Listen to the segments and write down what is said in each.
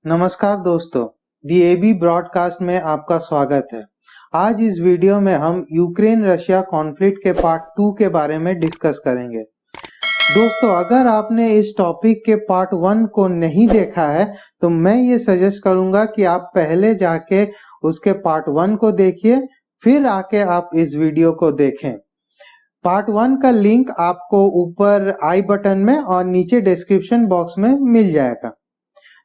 नमस्कार दोस्तों, दी AB broadcast में आपका स्वागत है। आज इस वीडियो में हम यूक्रेन रशिया कॉन्फ्लिक्ट के पार्ट 2 के बारे में डिस्कस करेंगे। दोस्तों, अगर आपने इस टॉपिक के पार्ट 1 को नहीं देखा है तो मैं ये सजेस्ट करूंगा कि आप पहले जाके उसके पार्ट 1 को देखिए, फिर आके आप इस वीडियो को देखें। पार्ट 1 का लिंक आपको ऊपर आई बटन में और नीचे डिस्क्रिप्शन बॉक्स में मिल जाएगा।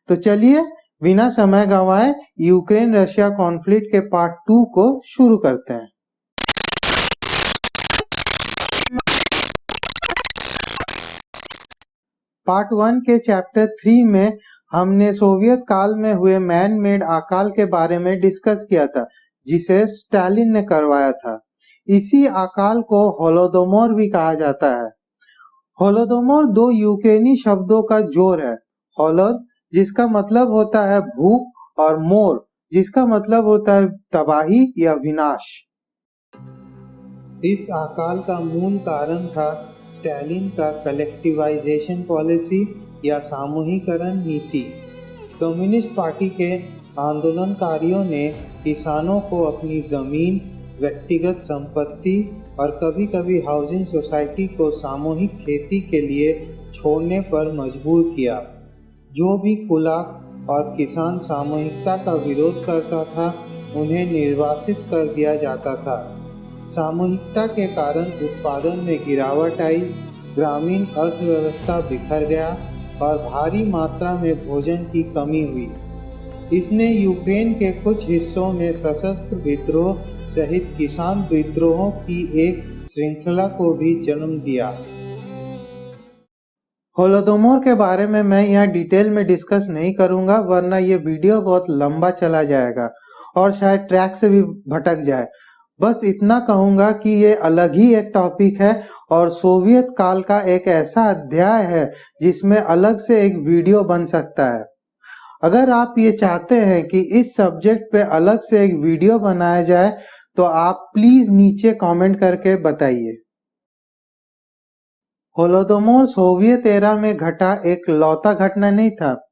तो चलिए बिना समय गंवाए यूक्रेन रशिया कॉन्फ्लिक्ट के पार्ट 2 को शुरू करते हैं। पार्ट 1 के चैप्टर 3 में हमने सोवियत काल में हुए मैन मेड अकाल के बारे में डिस्कस किया था, जिसे स्टालिन ने करवाया था। इसी अकाल को होलोडोमोर भी कहा जाता है। होलोडोमोर दो यूक्रेनी शब्दों का जोड़ है, होलोद जिसका मतलब होता है भूख और मोर जिसका मतलब होता है तबाही या विनाश। इस अकाल का मूल कारण था स्टालिन का कलेक्टिवाइजेशन पॉलिसी या सामूहिकरण नीति। कम्युनिस्ट पार्टी के आंदोलनकारियों ने किसानों को अपनी जमीन, व्यक्तिगत संपत्ति और कभी-कभी हाउसिंग सोसाइटी को सामूहिक खेती के लिए छोड़ने पर मजबूर किया। जो भी खुला और किसान सामूहिकता का विरोध करता था उन्हें निर्वासित कर दिया जाता था। सामूहिकता के कारण उत्पादन में गिरावट आई, ग्रामीण अर्थव्यवस्था बिखर गया और भारी मात्रा में भोजन की कमी हुई। इसने यूक्रेन के कुछ हिस्सों में सशस्त्र विद्रोह सहित किसान विद्रोहों की एक श्रृंखला को भी जन्म दिया। होलोडोमोर के बारे में मैं यहाँ डिटेल में डिस्कस नहीं करूंगा, वरना ये वीडियो बहुत लंबा चला जाएगा और शायद ट्रैक से भी भटक जाए। बस इतना कहूंगा कि ये अलग ही एक टॉपिक है और सोवियत काल का एक ऐसा अध्याय है जिसमें अलग से एक वीडियो बन सकता है। अगर आप ये चाहते हैं कि इस सब्जेक्ट पे अलग से एक वीडियो बनाया जाए तो आप प्लीज नीचे कमेंट करके बताइए। होलोडोमोर सोवियत एरा में घटा एक लौता घटना नहीं था।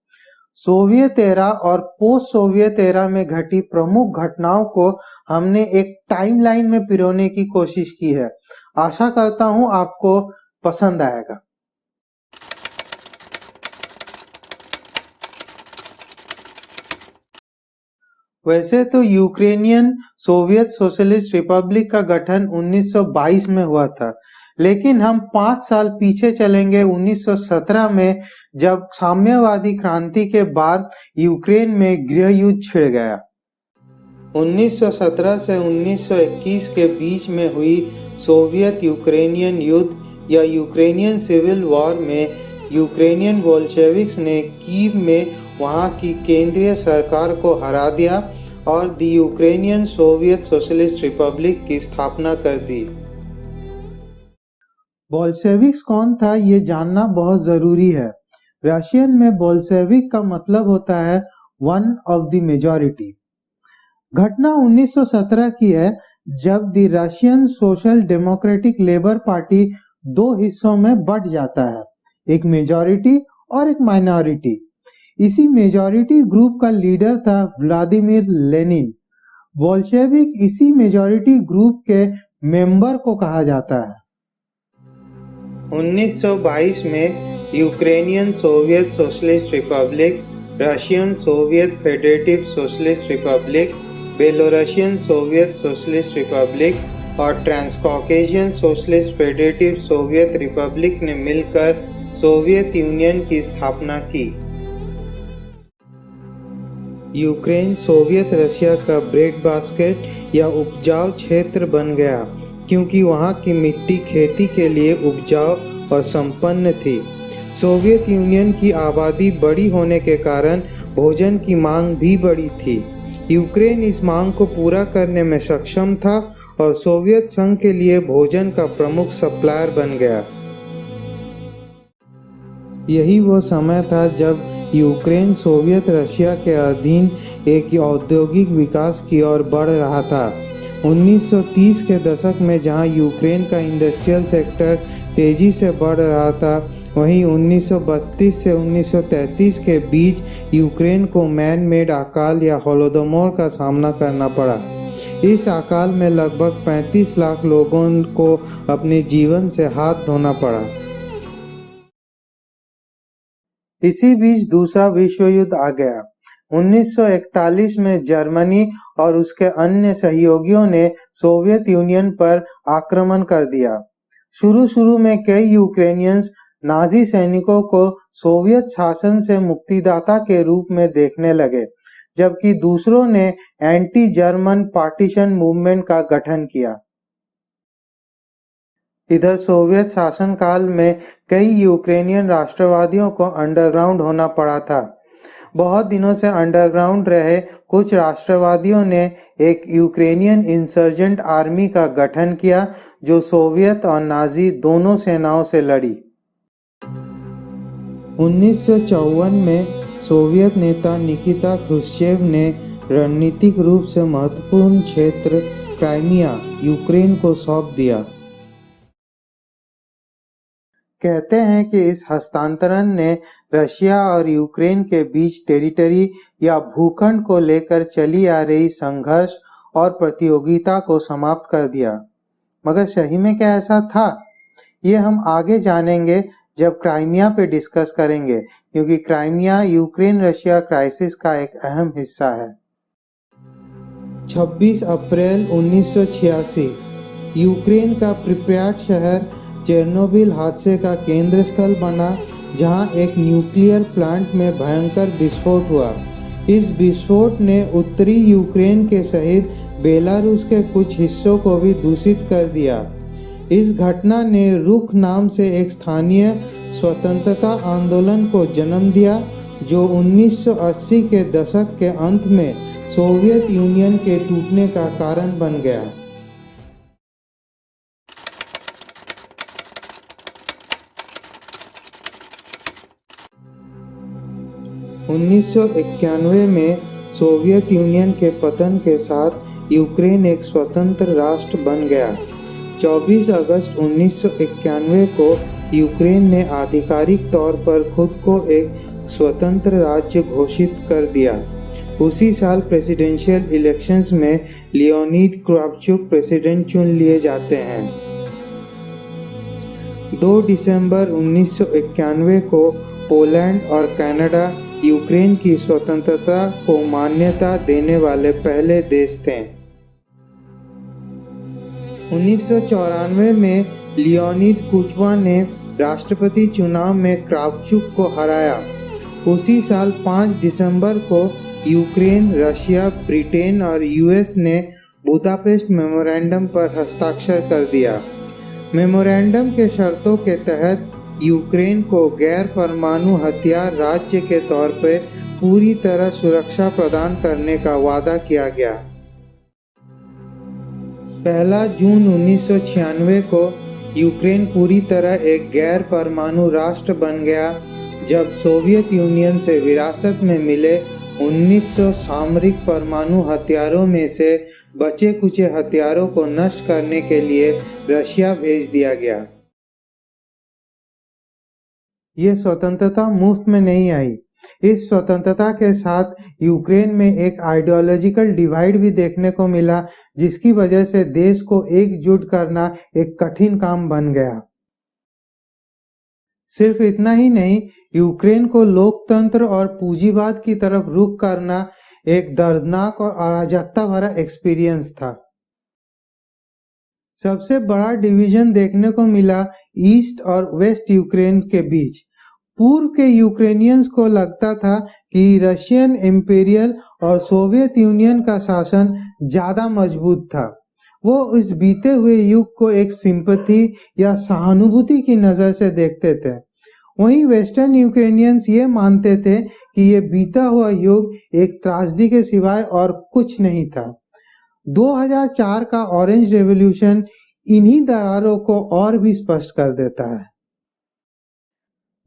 सोवियत एरा और पोस्ट सोवियत एरा में घटी प्रमुख घटनाओं को हमने एक टाइमलाइन में पिरोने की कोशिश की है। आशा करता हूं आपको पसंद आएगा। वैसे तो यूक्रेनियन सोवियत सोशलिस्ट रिपब्लिक का गठन 1922 में हुआ था, लेकिन हम 5 साल पीछे चलेंगे 1917 में, जब साम्यवादी क्रांति के बाद यूक्रेन में गृह युद्ध छिड़ गया। 1917 से 1921 के बीच में हुई सोवियत यूक्रेनियन युद्ध या यूक्रेनियन सिविल वॉर में यूक्रेनियन बोल्शेविक्स ने कीव में वहां की केंद्रीय सरकार को हरा दिया और the Ukrainian Soviet Socialist Republic की स्थापना कर दी। बोल्शेविक्स कौन था ये जानना बहुत जरूरी है। रशियन में बोल्शेविक का मतलब होता है वन ऑफ द मेजॉरिटी। घटना 1917 की है, जब the Russian social democratic labour party दो हिस्सों में बंट जाता है, एक मेजॉरिटी और एक माइनॉरिटी। इसी मेजॉरिटी ग्रुप का लीडर था व्लादिमीर लेनिन। बोल्शेविक इसी मेजॉरिटी ग्रुप के मेंबर को कहा जाता है। 1922 में Ukrainian Soviet Socialist Republic, Russian Soviet Federative Socialist Republic, Belorussian Soviet Socialist Republic और Transcaucasian Socialist Federative Soviet Republic ने मिलकर सोवियत यूनियन की स्थापना की। यूक्रेन सोवियत रशिया का ब्रेड बास्केट या उपजाऊ क्षेत्र बन गया, क्योंकि वहां की मिट्टी खेती के लिए उपजाऊ और संपन्न थी। सोवियत यूनियन की आबादी बड़ी होने के कारण भोजन की मांग भी बड़ी थी। यूक्रेन इस मांग को पूरा करने में सक्षम था और सोवियत संघ के लिए भोजन का प्रमुख सप्लायर बन गया। यही वो समय था जब यूक्रेन सोवियत रशिया के अधीन एक औद्योगिक विकास की ओर बढ़ रहा था। 1930 के दशक में जहां यूक्रेन का इंडस्ट्रियल सेक्टर तेजी से बढ़ रहा था, वहीं 1932 से 1933 के बीच यूक्रेन को मैन मेड अकाल या होलोडोमोर का सामना करना पड़ा। इस अकाल में लगभग 35 लाख लोगों को अपने जीवन से हाथ धोना पड़ा। इसी बीच दूसरा विश्व युद्ध आ गया। 1941 में जर्मनी और उसके अन्य सहयोगियों ने सोवियत यूनियन पर आक्रमण कर दिया। शुरू में कई यूक्रेनियंस नाजी सैनिकों को सोवियत शासन से मुक्तिदाता के रूप में देखने लगे, जबकि दूसरों ने एंटी जर्मन पार्टीशन मूवमेंट का गठन किया। इधर सोवियत शासनकाल में कई यूक्रेनियन राष्ट्रवादियों को अंडरग्राउंड होना पड़ा था। बहुत दिनों से अंडरग्राउंड रहे कुछ राष्ट्रवादियों ने एक यूक्रेनियन इंसर्जेंट आर्मी का गठन किया, जो सोवियत और नाजी दोनों सेनाओं से लड़ी। 1954 में सोवियत नेता निकिता क्रुश्चेव ने रणनीतिक रूप से महत्वपूर्ण क्षेत्र क्राइमिया यूक्रेन को सौंप दिया। कहते हैं कि इस हस्तांतरण ने रशिया और यूक्रेन के बीच टेरिटरी या भूखंड को लेकर चली आ रही संघर्ष और प्रतियोगिता को समाप्त कर दिया। मगर सही में क्या ऐसा था? ये हम आगे जानेंगे जब क्राइमिया पे डिस्कस करेंगे, क्योंकि क्राइमिया यूक्रेन रशिया क्राइसिस का एक अहम हिस्सा है। 26 अप्रैल 1986 यूक्रेन का प्रिप्याट शहर चेरनोबिल हादसे का केंद्र स्थल बना, जहां एक न्यूक्लियर प्लांट में भयंकर विस्फोट हुआ। इस विस्फोट ने उत्तरी यूक्रेन के सहित बेलारूस के कुछ हिस्सों को भी दूषित कर दिया। इस घटना ने रुख नाम से एक स्थानीय स्वतंत्रता आंदोलन को जन्म दिया, जो 1980 के दशक के अंत में सोवियत यूनियन के टूटने का कारण बन गया। 1991 में सोवियत यूनियन के पतन के साथ यूक्रेन एक स्वतंत्र राष्ट्र बन गया। 24 अगस्त 1991 को यूक्रेन ने आधिकारिक तौर पर खुद को एक स्वतंत्र राज्य घोषित कर दिया। उसी साल प्रेसिडेंशियल इलेक्शंस में लियोनिड क्रावचुक प्रेसिडेंट चुन लिए जाते हैं। 2 दिसंबर 1991 को पोलैंड और कनाडा यूक्रेन की स्वतंत्रता को मान्यता देने वाले पहले देश थे। 1994 में लियोनिड कुचवा ने राष्ट्रपति चुनाव में क्रावचुक को हराया। उसी साल 5 दिसंबर को यूक्रेन, रशिया, ब्रिटेन और यूएस ने बुदापेस्ट मेमोरेंडम पर हस्ताक्षर कर दिया। मेमोरेंडम के शर्तों के तहत यूक्रेन को गैर परमाणु हथियार राज्य के तौर पर पूरी तरह सुरक्षा प्रदान करने का वादा किया गया। 1 जून 1996 को यूक्रेन पूरी तरह एक गैर परमाणु राष्ट्र बन गया, जब सोवियत यूनियन से विरासत में मिले 1900 सामरिक परमाणु हथियारों में से बचे कुचे हथियारों को नष्ट करने के लिए रशिया भेज दिया गया। ये स्वतंत्रता मुफ्त में नहीं आई। इस स्वतंत्रता के साथ यूक्रेन में एक आइडियोलॉजिकल डिवाइड भी देखने को मिला, जिसकी वजह से देश को एकजुट करना एक कठिन काम बन गया। सिर्फ इतना ही नहीं, यूक्रेन को लोकतंत्र और पूंजीवाद की तरफ रुख करना एक दर्दनाक और अराजकता भरा एक्सपीरियंस था। सबसे बड़ा डिवीजन देखने को मिला ईस्ट और वेस्ट यूक्रेन के बीच। पूर्व के यूक्रेनियंस को लगता था कि रशियन इंपीरियल और सोवियत यूनियन का शासन ज्यादा मजबूत था। वो इस बीते हुए युग को एक सिंपैथी या सहानुभूति की नजर से देखते थे। वहीं वेस्टर्न यूक्रेनियंस ये मानते थे कि ये बीता हुआ युग एक त्रासदी के सिवाय और कुछ नहीं था। 2004 का ऑरेंज रेवोल्यूशन इन्हीं दरारों को और भी स्पष्ट कर देता है।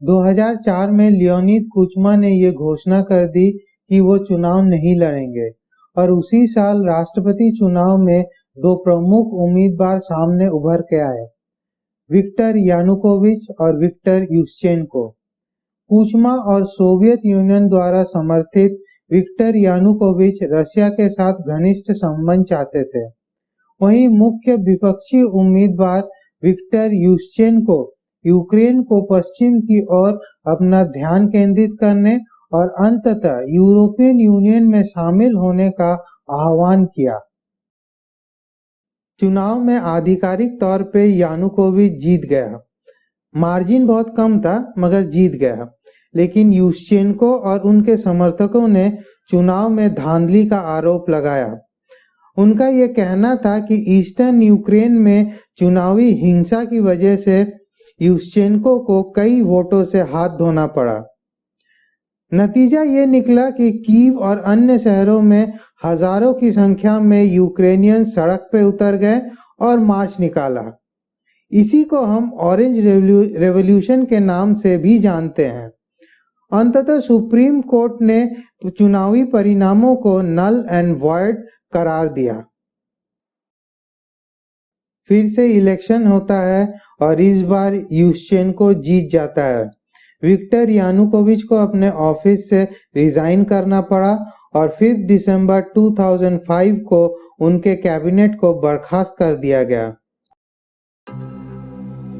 2004 में लियोनिद कुचमा ने ये घोषणा कर दी कि वो चुनाव नहीं लड़ेंगे और उसी साल राष्ट्रपति चुनाव में दो प्रमुख उम्मीदवार सामने उभर के आए, विक्टर यानुकोविच और विक्टर युशचेंको। कुचमा और सोवियत यूनियन द्वारा समर्थित विक्टर यानुकोविच रशिया के साथ घनिष्ठ संबंध चाहते थे। वहीं मुख्य विपक्षी उम्मीदवार विक्टर युशचेंको यूक्रेन को पश्चिम की ओर अपना ध्यान केंद्रित करने और अंततः यूरोपियन यूनियन में शामिल होने का आह्वान किया। चुनाव में आधिकारिक तौर पे यानुकोविच जीत गया। मार्जिन बहुत कम था मगर जीत गया, लेकिन युशचेंको और उनके समर्थकों ने चुनाव में धांधली का आरोप लगाया। उनका यह कहना था कि ईस्टर्न यूक्रेन में चुनावी हिंसा की वजह से युशचेंको को कई वोटों से हाथ धोना पड़ा। नतीजा ये निकला कि कीव और अन्य शहरों में हजारों की संख्या में यूक्रेनियन सड़क पे उतर गए और मार्च निकाला। इसी को हम ऑरेंज रेवोल्यूशन के नाम से भी जानते हैं। अंततः सुप्रीम कोर्ट ने चुनावी परिणामों को नल एंड वॉइड करार दिया। फिर से इलेक्शन होता है और इस बार युशचेंको जीत जाता है। विक्टर यानुकोविच को अपने ऑफिस से रिजाइन करना पड़ा और 5 दिसंबर 2005 को उनके कैबिनेट को बर्खास्त कर दिया गया।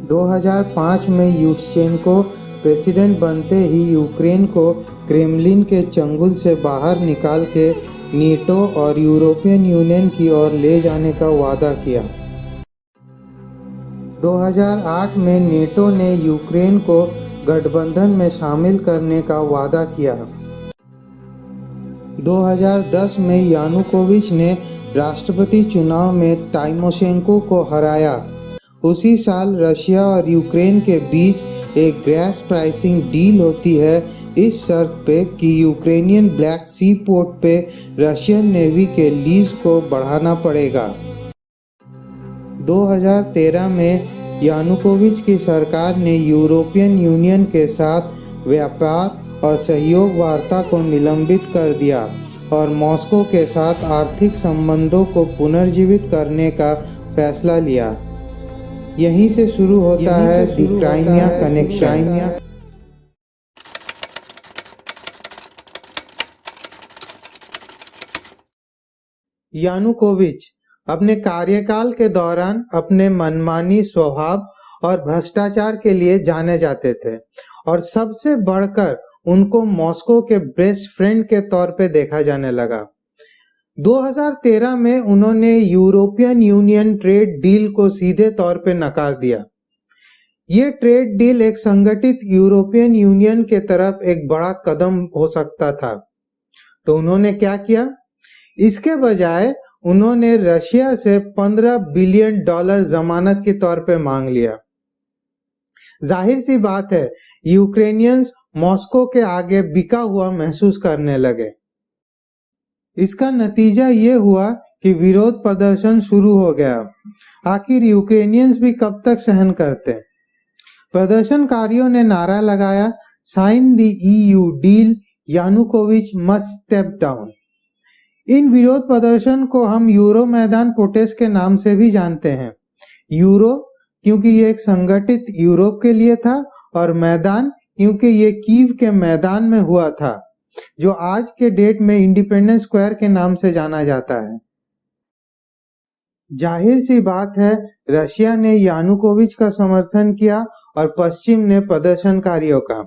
2005 में युशचेंको प्रेसिडेंट बनते ही यूक्रेन को क्रेमलिन के चंगुल से बाहर निकाल के नेटो और यूरोपियन यूनियन की ओर ले जाने का वादा किया। 2008 में नेटो ने यूक्रेन को गठबंधन में शामिल करने का वादा किया। 2010 में यानुकोविच ने राष्ट्रपति चुनाव में टाइमोशेंको को हराया। उसी साल रशिया और यूक्रेन के बीच एक गैस प्राइसिंग डील होती है, इस शर्त पे कि यूक्रेनियन ब्लैक सी पोर्ट पे रशियन नेवी के लीज को बढ़ाना पड़ेगा। 2013 में यानुकोविच की सरकार ने यूरोपियन यूनियन के साथ व्यापार और सहयोग वार्ता को निलंबित कर दिया और मॉस्को के साथ आर्थिक संबंधों को पुनर्जीवित करने का फैसला लिया। यहीं से शुरू होता है द क्राइमिया कनेक्शन। यानुकोविच अपने कार्यकाल के दौरान अपने मनमानी स्वभाव और भ्रष्टाचार के लिए जाने जाते थे और सबसे बढ़कर उनको मॉस्को के बेस्ट फ्रेंड के तौर पे देखा जाने लगा। 2013 में उन्होंने यूरोपियन यूनियन ट्रेड डील को सीधे तौर पे नकार दिया। ये ट्रेड डील एक संगठित यूरोपियन यूनियन के तरफ एक बड़ा कदम हो सकता था, तो उन्होंने क्या किया? इसके बजाय उन्होंने रशिया से $15 बिलियन जमानत के तौर पे मांग लिया। जाहिर सी बात है, यूक्रेनियंस मॉस्को के आगे बिका हुआ महसूस करने लगे। इसका नतीजा ये हुआ कि विरोध प्रदर्शन शुरू हो गया। आखिर यूक्रेनियंस भी कब तक सहन करते? प्रदर्शनकारियों ने नारा लगाया, sign the EU deal, Yanukovych must step down. इन विरोध प्रदर्शन को हम यूरो मैदान प्रोटेस्ट के नाम से भी जानते हैं। यूरो क्योंकि ये एक संगठित यूरोप के लिए था और मैदान क्योंकि ये कीव के मैदान में हुआ था, जो आज के डेट में इंडिपेंडेंस स्क्वायर के नाम से जाना जाता है। जाहिर सी बात है, रशिया ने यानुकोविच का समर्थन किया और पश्चिम ने प्रदर्शनकारियों का।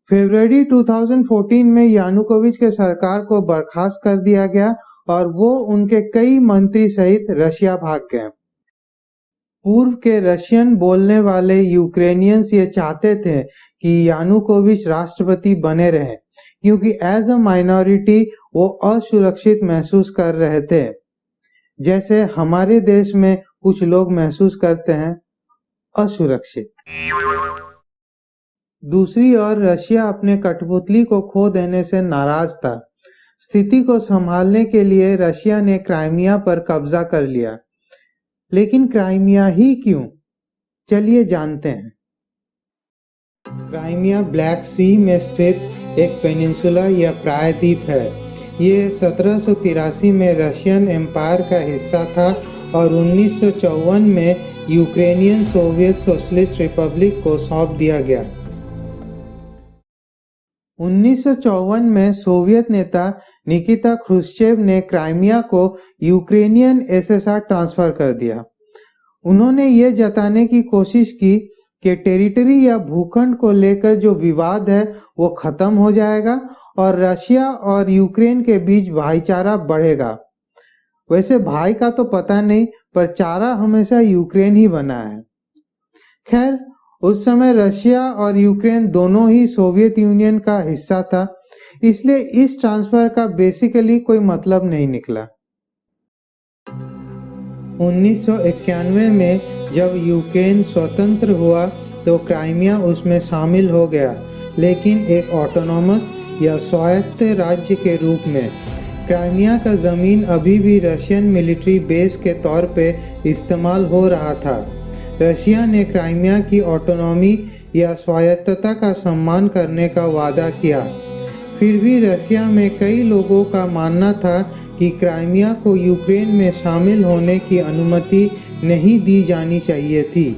फरवरी 2014 में यानुकोविच के सरकार को बर्खास्त कर दिया गया और वो उनके कई मंत्री सहित रशिया भाग गए। पूर्व के रशियन बोलने वाले यूक्रेनियंस ये चाहते थे कि यानुकोविच राष्ट्रपति बने रहे, क्योंकि एज अ माइनॉरिटी वो असुरक्षित महसूस कर रहे थे, जैसे हमारे देश में कुछ लोग महसूस करते हैं असुरक्षित। दूसरी ओर रशिया अपने कठपुतली को खो देने से नाराज था। स्थिति को संभालने के लिए रशिया ने क्राइमिया पर कब्जा कर लिया। लेकिन क्राइमिया ही क्यों? चलिए जानते हैं। क्राइमिया ब्लैक सी में स्थित एक पेनिनसुला या प्रायद्वीप है। ये 1783 में रशियन एम्पायर का हिस्सा था और 1954 में यूक्रेनियन सोवियत सोशलिस्ट रिपब्लिक को सौंप दिया गया। 1954 में सोवियत नेता निकिता क्रुश्चेव ने क्राइमिया को यूक्रेनियन एसएसआर ट्रांसफर कर दिया। उन्होंने ये जताने की कोशिश की कि टेरिटरी या भूखंड को लेकर जो विवाद है वो खत्म हो जाएगा और रशिया और यूक्रेन के बीच भाईचारा बढ़ेगा। वैसे भाई का तो पता नहीं, पर चारा हमेशा यूक्रेन ही बना है। खैर, उस समय रशिया और यूक्रेन दोनों ही सोवियत यूनियन का हिस्सा था, इसलिए इस ट्रांसफर का बेसिकली कोई मतलब नहीं निकला। 1991 में जब यूक्रेन स्वतंत्र हुआ तो क्राइमिया उसमें शामिल हो गया, लेकिन एक ऑटोनॉमस या स्वायत्त राज्य के रूप में। क्राइमिया का ज़मीन अभी भी रशियन मिलिट्री बेस के तौर पे इस्तेमाल हो रहा था। रशिया ने क्राइमिया की ऑटोनॉमी या स्वायत्तता का सम्मान करने का वादा किया। फिर भी रशिया में कई लोगों का मानना था कि क्राइमिया को यूक्रेन में शामिल होने की अनुमति नहीं दी जानी चाहिए थी।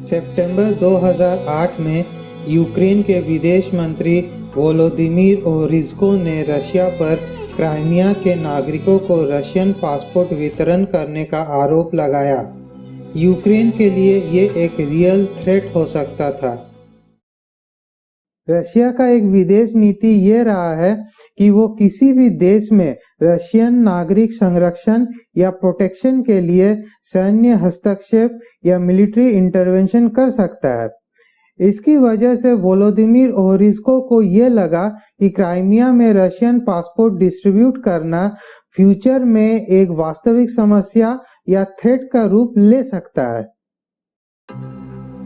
सितंबर 2008 में यूक्रेन के विदेश मंत्री वोलोदिमीर ओरिज़को ने रशिया पर क्राइमिया के नागरिकों को रशियन पासपोर्ट वितरण करने का आरोप लगाया। यूक्रेन के लिए ये एक रियल थ्रेट हो सकता था। रशिया का एक विदेश नीति ये रहा है कि वो किसी भी देश में रशियन नागरिक संरक्षण या प्रोटेक्शन के लिए सैन्य हस्तक्षेप या मिलिट्री इंटरवेंशन कर सकता है। इसकी वजह से वोलोदिमीर ओरिज़को को ये लगा कि क्राइमिया में रशियन पासपोर्ट डिस्ट्रीब्यूट करना फ्यूचर में एक वास्तविक समस्या या थ्रेट का रूप ले सकता है।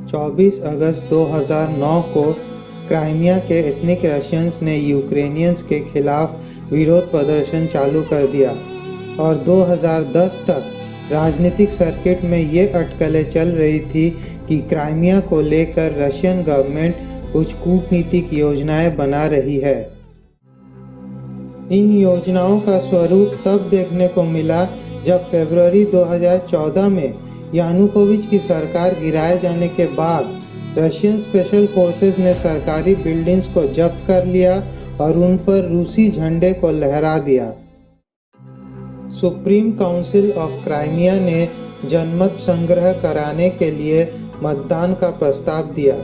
24 अगस्त 2009 को क्राइमिया के एथनिक रशियंस ने यूक्रेनियंस के खिलाफ विरोध प्रदर्शन चालू कर दिया और 2010 तक राजनीतिक सर्किट में ये अटकलें चल रही थी कि क्राइमिया को लेकर रशियन गवर्नमेंट कुछ कूटनीतिक योजनाएं बना रही है। इन योजनाओं का स्वरूप तब देखने को मिला जब फरवरी 2014 में यानुकोविच की सरकार गिराए जाने के बाद रशियन स्पेशल फोर्सेस ने सरकारी बिल्डिंग्स को जब्त कर लिया और उन पर रूसी झंडे को लहरा दिया। सुप्रीम काउंसिल ऑफ क्राइमिया ने जनमत संग्रह कराने के लिए मतदान का प्रस्ताव दिया,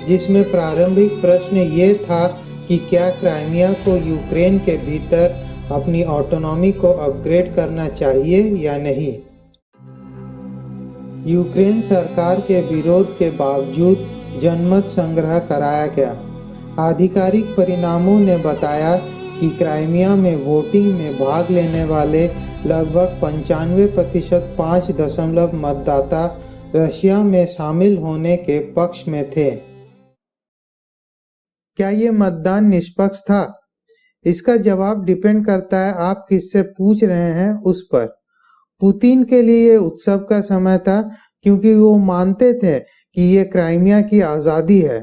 जिसमें प्रारंभिक प्रश्न ये था कि क्या क्राइमिया को यूक्रेन के भीतर अपनी ऑटोनॉमी को अपग्रेड करना चाहिए या नहीं। यूक्रेन सरकार के विरोध के बावजूद जनमत संग्रह कराया गया। आधिकारिक परिणामों ने बताया कि क्राइमिया में वोटिंग में भाग लेने वाले लगभग 95% 5 मतदाता रशिया में शामिल होने के पक्ष में थे। क्या ये मतदान निष्पक्ष था? इसका जवाब डिपेंड करता है आप किससे पूछ रहे हैं उस पर। पुतिन के लिए ये उत्सव का समय था क्योंकि वो मानते थे कि ये क्राइमिया की आज़ादी है।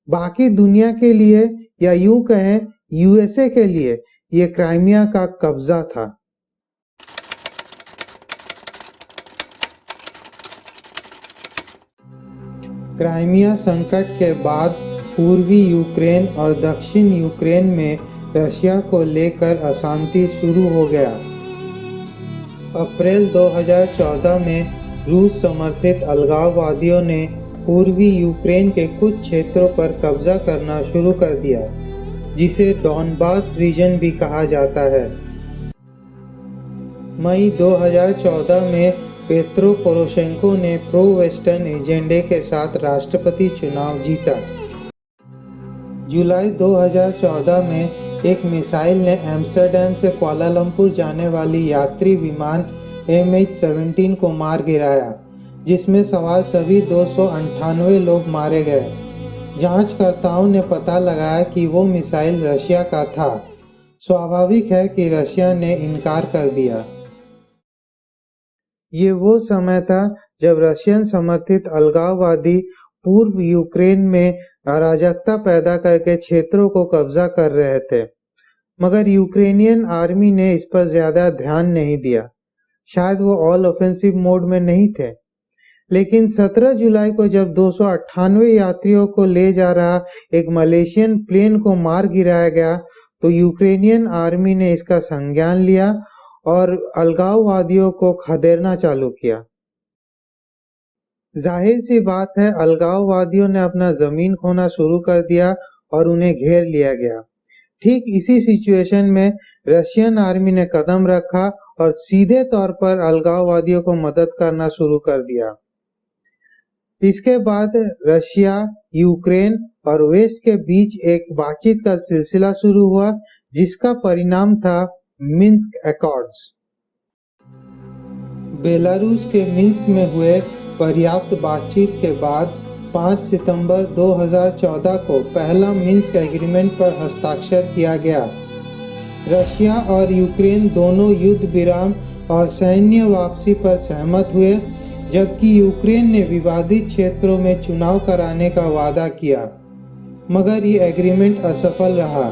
बाकी दुनिया के लिए या यूं कहें यूएसए के लिए ये क्राइमिया का कब्जा था। क्राइमिया संकट के बाद पूर्वी यूक्रेन और दक्षिण यूक्रेन में रशिया को लेकर अशांति शुरू हो गया। अप्रैल 2014 में रूस समर्थित अलगाववादियों ने पूर्वी यूक्रेन के कुछ क्षेत्रों पर कब्जा करना शुरू कर दिया, जिसे डॉनबास रीजन भी कहा जाता है। मई 2014 में पेट्रो पोरोशेंको ने प्रो वेस्टर्न एजेंडे के साथ राष्ट्रपति चुनाव जीता। जुलाई 2014 में एक मिसाइल ने एम्स्टर्डम से कुआलालंपुर जाने वाली यात्री विमान MH17 को मार गिराया, जिसमें सवार सभी 298 लोग मारे गए। जांचकर्ताओं ने पता लगाया कि वो मिसाइल रशिया का था। स्वाभाविक है कि रशिया ने इनकार कर दिया। ये वो समय था जब रशियन समर्थित अलगाववादी पूर्व यूक्रेन में अराजकता पैदा करके क्षेत्रों को कब्जा कर रहे थे। मगर यूक्रेनियन आर्मी ने इस पर ज्यादा ध्यान नहीं दिया। शायद वो ऑल ऑफेंसिव मोड में नहीं थे। लेकिन 17 जुलाई को जब 298 यात्रियों को ले जा रहा एक मलेशियन प्लेन को मार गिराया गया तो यूक्रेनियन आर्मी ने इसका संज्ञान लिया और अलगाववादियों को खदेड़ना चालू किया। जाहिर सी बात है, अलगाववादियों ने अपना जमीन खोना शुरू कर दिया और उन्हें घेर लिया गया। ठीक इसी सिचुएशन में रशियन आर्मी ने कदम रखा और सीधे तौर पर अलगाववादियों को मदद करना शुरू कर दिया। इसके बाद रशिया, यूक्रेन और वेस्ट के बीच एक बातचीत का सिलसिला शुरू हुआ जिसका परिणाम था मिन्स्क अकॉर्ड्स। बेलारूस के मिन्स्क में हुए पर्याप्त बातचीत के बाद 5 सितंबर 2014 को पहला मिन्स्क एग्रीमेंट पर हस्ताक्षर किया गया। रशिया और यूक्रेन दोनों युद्ध विराम और सैन्य वापसी पर सहमत हुए, जबकि यूक्रेन ने विवादित क्षेत्रों में चुनाव कराने का वादा किया, मगर ये एग्रीमेंट असफल रहा।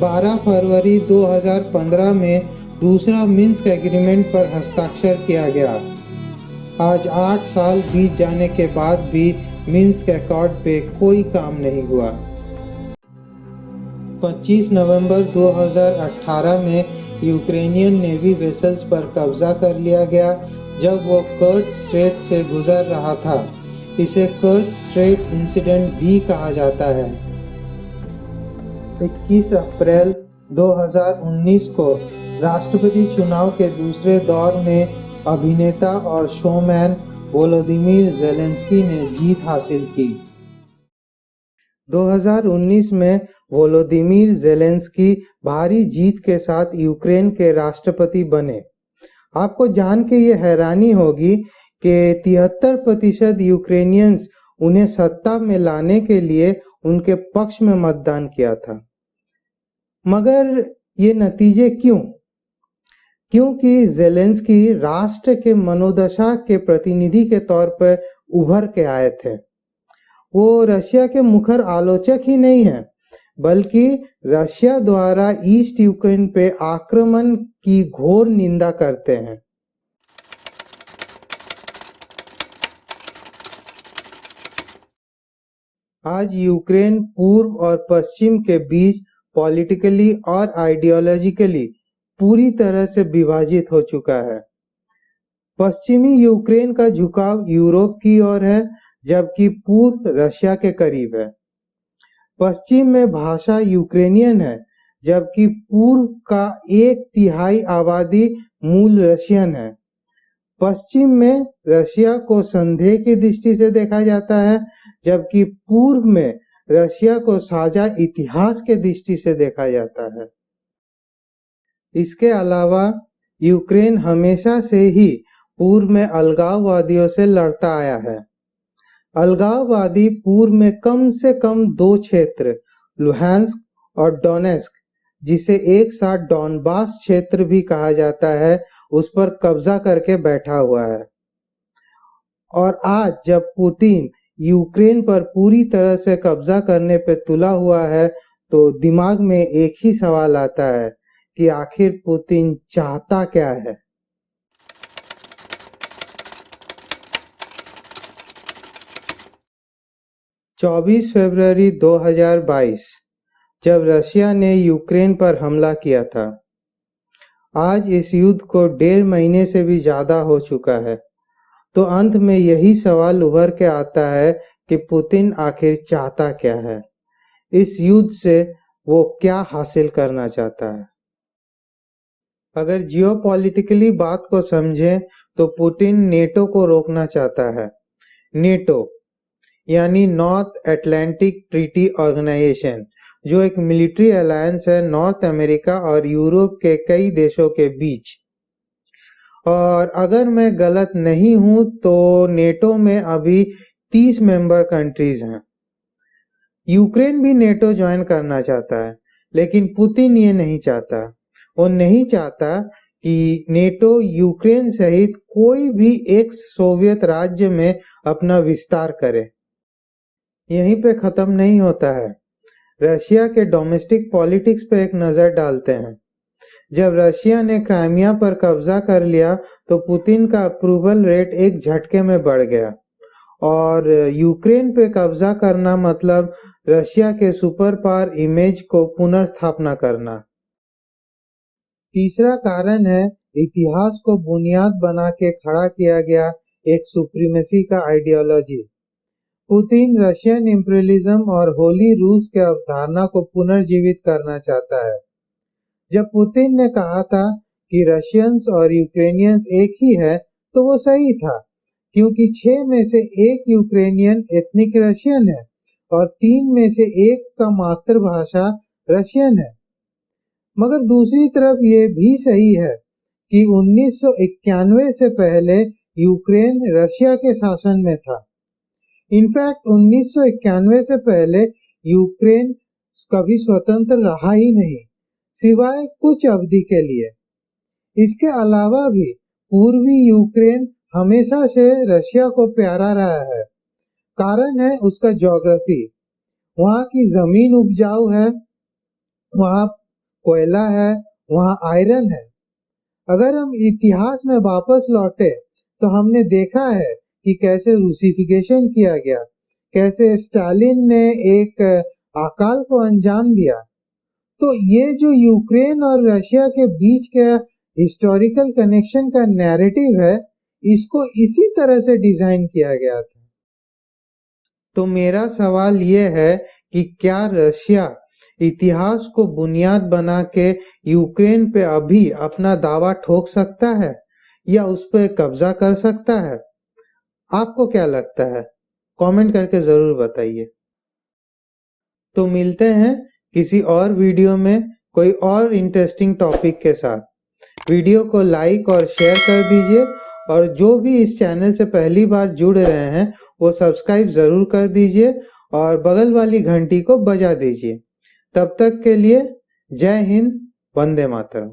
12 फरवरी 2015 में दूसरा मिन्स्क एग्रीमेंट पर हस्ताक्षर किया गया। आज 8 साल बीत जाने के बाद भी मिन्स्क अकॉर्ड पे कोई काम नहीं हुआ। 25 नवंबर 2018 में यूक्रेनियन नेवी वेसल्स पर कब्जा कर लिया गया जब वो कर्च स्ट्रेट से गुजर रहा था। इसे कर्च स्ट्रेट इंसिडेंट भी कहा जाता है। 21 अप्रैल 2019 को राष्ट्रपति चुनाव के दूसरे दौर में अभिनेता और शोमैन वोलोदिमीर ज़ेलेंस्की ने जीत हासिल की। 2019 में वोलोदिमीर ज़ेलेंस्की भारी जीत के साथ यूक्रेन के राष्ट्रपति बने। आपको जान के ये हैरानी होगी कि 73% यूक्रेनियंस उन्हें सत्ता में लाने के लिए उनके पक्ष में मतदान किया था। मगर ये नतीजे क्यों? क्योंकि ज़ेलेंस्की राष्ट्र के मनोदशा के प्रतिनिधि के तौर पर उभर के आए थे। वो रशिया के मुखर आलोचक ही नहीं हैं, बल्कि रशिया द्वारा ईस्ट यूक्रेन पे आक्रमण की घोर निंदा करते हैं। आज यूक्रेन पूर्व और पश्चिम के बीच पॉलिटिकली और आइडियोलॉजिकली पूरी तरह से विभाजित हो चुका है। पश्चिमी यूक्रेन का झुकाव यूरोप की ओर है, जबकि पूर्व रशिया के करीब है। पश्चिम में भाषा यूक्रेनियन है, जबकि पूर्व का 1/3 आबादी मूल रशियन है। पश्चिम में रशिया को संदेह की दृष्टि से देखा जाता है, जबकि पूर्व में रशिया को साझा इतिहास के दृष्टि से देखा जाता है। इसके अलावा यूक्रेन हमेशा से ही पूर्व में अलगाववादियों से लड़ता आया है। अलगाववादी पूर्व में कम से कम 2 क्षेत्र लुहांस्क और डोनेस्क, जिसे एक साथ डॉनबास क्षेत्र भी कहा जाता है, उस पर कब्जा करके बैठा हुआ है। और आज जब पुतिन यूक्रेन पर पूरी तरह से कब्जा करने पे तुला हुआ है, तो दिमाग में एक ही सवाल आता है कि आखिर पुतिन चाहता क्या है। चौबीस फरवरी 2022 जब रशिया ने यूक्रेन पर हमला किया था। आज इस युद्ध को 1.5 महीने से भी ज्यादा हो चुका है। तो अंत में यही सवाल उभर के आता है कि पुतिन आखिर चाहता क्या है, इस युद्ध से वो क्या हासिल करना चाहता है। अगर जियोपॉलिटिकली बात को समझें तो पुतिन नेटो को रोकना चाहता है। नेटो यानी नॉर्थ अटलांटिक ट्रीटी ऑर्गेनाइजेशन, जो एक मिलिट्री अलायंस है नॉर्थ अमेरिका और यूरोप के कई देशों के बीच। और अगर मैं गलत नहीं हूं तो नेटो में अभी 30 मेंबर कंट्रीज हैं। यूक्रेन भी नेटो ज्वाइन करना चाहता है, लेकिन पुतिन ये नहीं चाहता। वो नहीं चाहता कि नेटो यूक्रेन सहित कोई भी एक्स सोवियत राज्य में अपना विस्तार करे। यहीं पे खत्म नहीं होता है। रशिया के डोमेस्टिक पॉलिटिक्स पे एक नज़र डालते हैं। जब रशिया ने क्राइमिया पर कब्जा कर लिया तो पुतिन का अप्रूवल रेट एक झटके में बढ़ गया और यूक्रेन पे कब्जा करना मतलब रशिया के सुपर पावर इमेज को पुनर्स्थापना करना। तीसरा कारण है इतिहास को बुनियाद बना के खड़ा किया गया एक सुप्रीमेसी का आइडियोलॉजी। पुतिन रशियन इंपीरियलिज्म और होली रूस के अवधारणा को पुनर्जीवित करना चाहता है। जब पुतिन ने कहा था कि रशियंस और यूक्रेनियंस एक ही है तो वो सही था, क्योंकि 6 में से 1 यूक्रेनियन एथनिक रशियन है और 3 में से 1 का मातृभाषा रशियन है। मगर दूसरी तरफ ये भी सही है कि 1991 से पहले यूक्रेन रशिया के शासन में था। इनफैक्ट 1991 से पहले यूक्रेन कभी स्वतंत्र रहा ही नहीं, सिवाय कुछ अवधि के लिए। इसके अलावा भी पूर्वी यूक्रेन हमेशा से रशिया को प्यारा रहा है। कारण है उसका ज्योग्राफी। वहाँ की जमीन उपजाऊ है, वहाँ कोयला है, वहाँ आयरन है। अगर हम इतिहास में वापस लौटे तो हमने देखा है कि कैसे रूसीफिकेशन किया गया, कैसे स्टालिन ने एक अकाल को अंजाम दिया। तो ये जो यूक्रेन और रशिया के बीच के हिस्टोरिकल कनेक्शन का नैरेटिव है, इसको इसी तरह से डिजाइन किया गया था। तो मेरा सवाल ये है कि क्या रशिया इतिहास को बुनियाद बना के यूक्रेन पे अभी अपना दावा ठोक सकता है या उस पर कब्जा कर सकता है? आपको क्या लगता है? कमेंट करके जरूर बताइए। तो मिलते हैं किसी और वीडियो में कोई और इंटरेस्टिंग टॉपिक के साथ। वीडियो को लाइक और शेयर कर दीजिए और जो भी इस चैनल से पहली बार जुड़ रहे हैं वो सब्सक्राइब जरूर कर दीजिए और बगल वाली घंटी को बजा दीजिए। तब तक के लिए जय हिंद, वंदे मातरम।